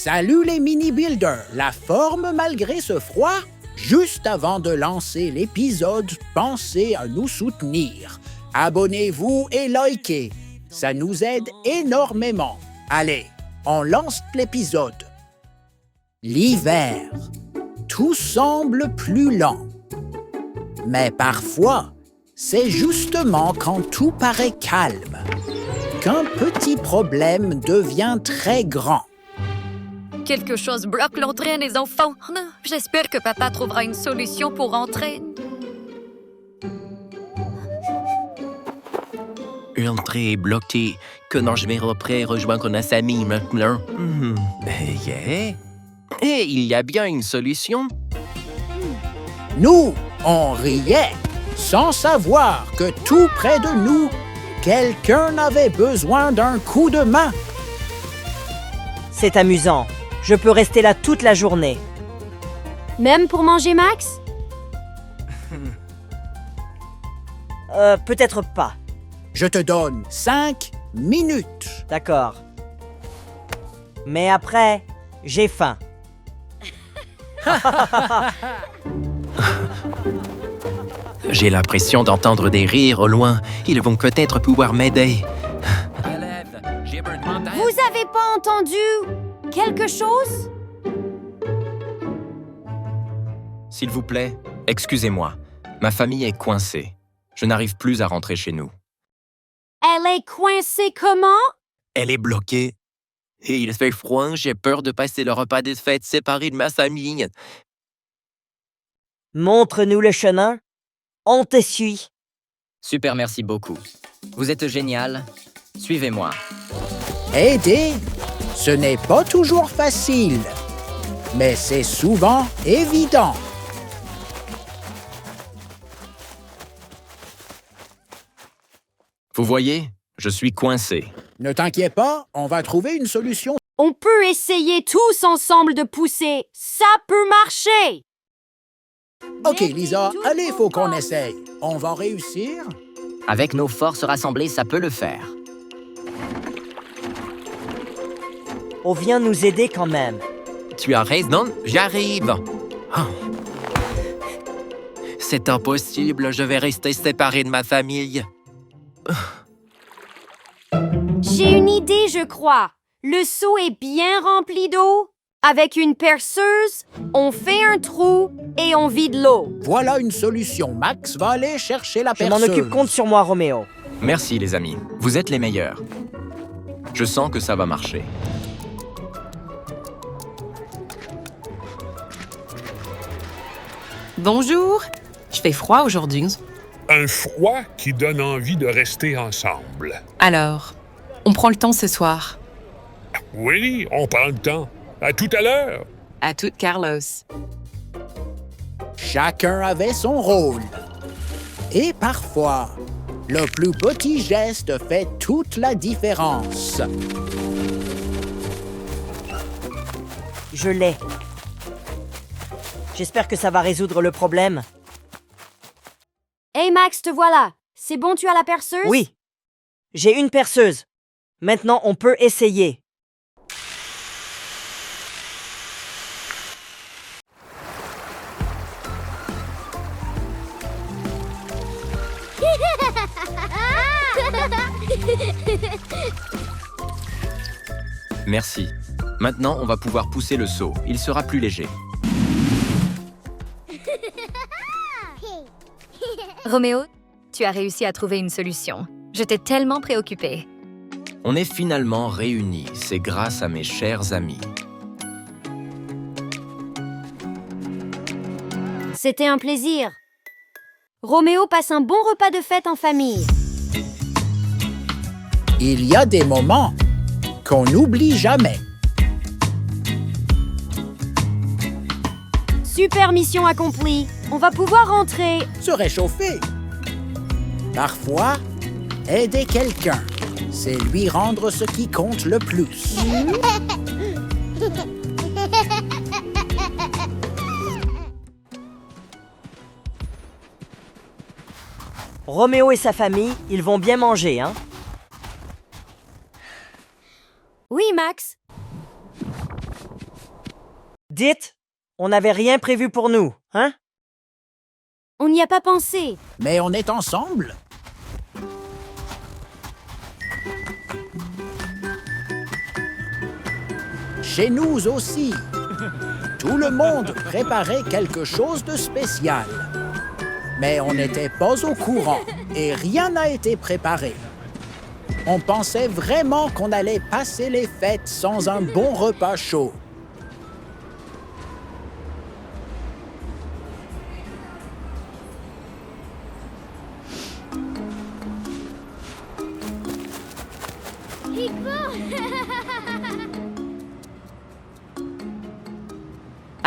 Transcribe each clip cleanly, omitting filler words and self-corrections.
Salut les mini-builders! La forme malgré ce froid? Juste avant de lancer l'épisode, pensez à nous soutenir. Abonnez-vous et likez. Ça nous aide énormément. Allez, on lance l'épisode. L'hiver. Tout semble plus lent. Mais parfois, c'est justement quand tout paraît calme qu'un petit problème devient très grand. Quelque chose bloque l'entrée des enfants. J'espère que papa trouvera une solution pour entrer. L'entrée est bloquée. Comment je vais rejoindre notre ami maintenant? Et il y a bien une solution. Nous, on riait, sans savoir que tout près de nous, quelqu'un avait besoin d'un coup de main. C'est amusant. Je peux rester là toute la journée. Même pour manger Max? Peut-être pas. Je te donne 5 minutes. D'accord. Mais après, j'ai faim. J'ai l'impression d'entendre des rires au loin. Ils vont peut-être pouvoir m'aider. Vous avez pas entendu quelque chose? S'il vous plaît, excusez-moi. Ma famille est coincée. Je n'arrive plus à rentrer chez nous. Elle est coincée comment? Elle est bloquée. Et il fait froid, j'ai peur de passer le repas des fêtes séparé de ma famille. Montre-nous le chemin. On te suit. Super, merci beaucoup. Vous êtes génial. Suivez-moi. Aider, ce n'est pas toujours facile, mais c'est souvent évident. Vous voyez, je suis coincé. Ne t'inquiète pas, on va trouver une solution. On peut essayer tous ensemble de pousser. Ça peut marcher. OK, Lisa, allez, faut qu'on essaye. On va réussir? Avec nos forces rassemblées, ça peut le faire. On vient nous aider quand même. Tu as raison, j'arrive. Oh. C'est impossible, je vais rester séparé de ma famille. J'ai une idée, je crois. Le seau est bien rempli d'eau. Avec une perceuse, on fait un trou et on vide l'eau. Voilà une solution. Max va aller chercher la Je m'en perceuse. occupe, compte sur moi, Roméo. Merci les amis, vous êtes les meilleurs. Je sens que ça va marcher. Bonjour, il fait froid aujourd'hui. Un froid qui donne envie de rester ensemble. Alors, on prend le temps ce soir. Oui, on prend le temps. À tout à l'heure. À toutes, Carlos. Chacun avait son rôle. Et parfois, le plus petit geste fait toute la différence. Je l'ai. J'espère que ça va résoudre le problème. Hey Max, te voilà. C'est bon, tu as la perceuse? Oui. J'ai une perceuse. Maintenant, on peut essayer. Merci. Maintenant, on va pouvoir pousser le seau. Il sera plus léger. Roméo, tu as réussi à trouver une solution. J'étais tellement préoccupée. On est finalement réunis. C'est grâce à mes chers amis. C'était un plaisir. Roméo passe un bon repas de fête en famille. Il y a des moments qu'on n'oublie jamais. Super mission accomplie. On va pouvoir rentrer. Se réchauffer. Parfois, aider quelqu'un, c'est lui rendre ce qui compte le plus. Roméo et sa famille, ils vont bien manger, hein? Oui, Max. Dites, on n'avait rien prévu pour nous, hein? On n'y a pas pensé. Mais on est ensemble. Chez nous aussi. Tout le monde préparait quelque chose de spécial. Mais on n'était pas au courant et rien n'a été préparé. On pensait vraiment qu'on allait passer les fêtes sans un bon repas chaud.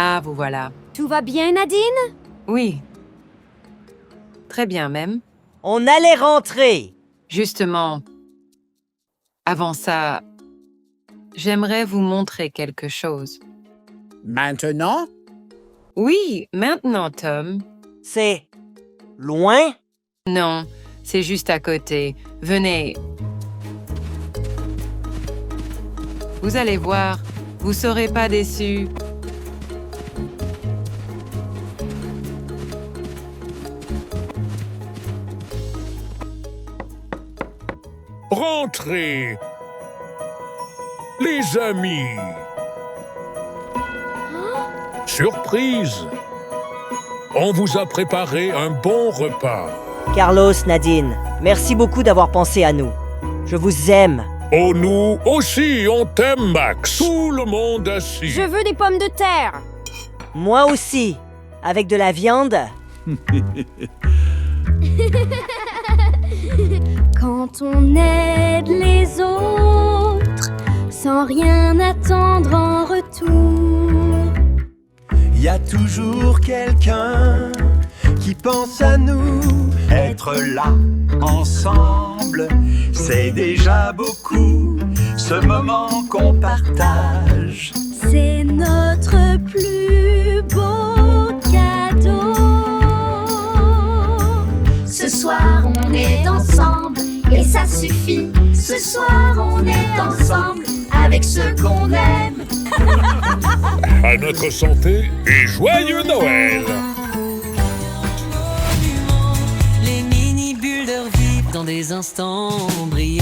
Ah, vous voilà. Tout va bien, Nadine? Oui. Très bien même. On allait rentrer! Justement, avant ça, j'aimerais vous montrer quelque chose. Maintenant, Oui, maintenant, Tom. C'est... loin? Non, c'est juste à côté. Venez. Vous allez voir, vous serez pas déçus. Rentrez! Les amis! Surprise! On vous a préparé un bon repas. Carlos, Nadine, merci beaucoup d'avoir pensé à nous. Je vous aime. Oh, nous aussi, on t'aime, Max. Tout le monde assis. Je veux des pommes de terre. Moi aussi. Avec de la viande? Quand on aide les autres, sans rien attendre en retour. Il y a toujours quelqu'un qui pense à nous. Être là, ensemble, c'est déjà beaucoup. Ce moment qu'on partage, C'est notre plus beau cadeau. Ce soir on est ensemble et ça suffit. Ce soir on est ensemble avec ceux qu'on aime. À notre santé et joyeux Noël! Les mini-bulles vivent dans des instants brillants.